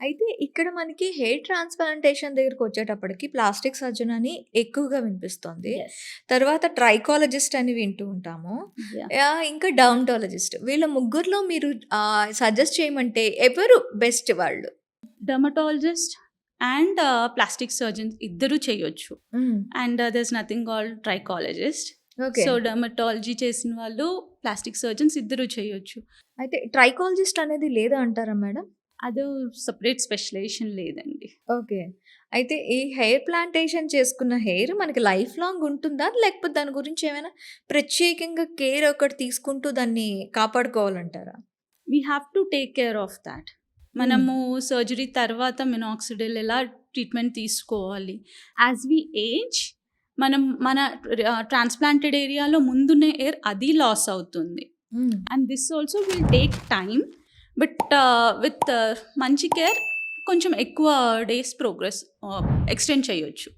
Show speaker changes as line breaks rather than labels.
అయితే ఇక్కడ మనకి హెయిర్ ట్రాన్స్‌ప్లాంటేషన్ దగ్గరకొచ్చేటప్పటికి ప్లాస్టిక్ సర్జన్ అని ఎక్కువగా వినిపిస్తోంది.
యెస్.
తర్వాత ట్రైకాలజిస్ట్ అని వింటూ ఉంటాము.
యాహ్!
ఇంకా డర్మటాలజిస్ట్. వీళ్ళ ముగ్గురిలో మీరు సజెస్ట్ చేయమంటే ఎవరు బెస్ట్ వాళ్ళు?
డెర్మటాలజిస్ట్ అండ్ ప్లాస్టిక్ సర్జన్స్ ఇద్దరూ చేయొచ్చు.
Hmm.
And there is nothing called trichologist.
Okay.
So, dermatology చేసిన వాళ్ళు, ప్లాస్టిక్ సర్జన్స్ ఇద్దరూ చేయొచ్చు.
అయితే ట్రైకాలజిస్ట్ అనేది లేదా అంటారా మేడం?
అదో సెపరేట్ స్పెషలైజేషన్ లేదండి.
ఓకే. అయితే ఈ హెయిర్ ప్లాంటేషన్ చేసుకున్న హెయిర్ మనకి లైఫ్ లాంగ్ ఉంటుందా? లేకపోతే దాని గురించి ఏమైనా ప్రత్యేకంగా కేర్ ఒకటి తీసుకుంటూ దాన్ని కాపాడుకోవాలంటారా?
We have to take care of that.
Hmm.
మనము సర్జరీ తర్వాత మినాక్సిడిల్ ఎలా ట్రీట్మెంట్ తీసుకోవాలి. యాజ్ వి ఏజ్ మనం మన ట్రాన్స్‌ప్లాంటెడ్ ఏరియాలో ముందున్న ఎయిర్ అది లాస్ అవుతుంది.
హ్మ్.
And this also will take time. But with మంచి కేర్ కొంచెం ఎక్కువ డేస్ ప్రోగ్రెస్ ఎక్స్టెండ్ చేయొచ్చు.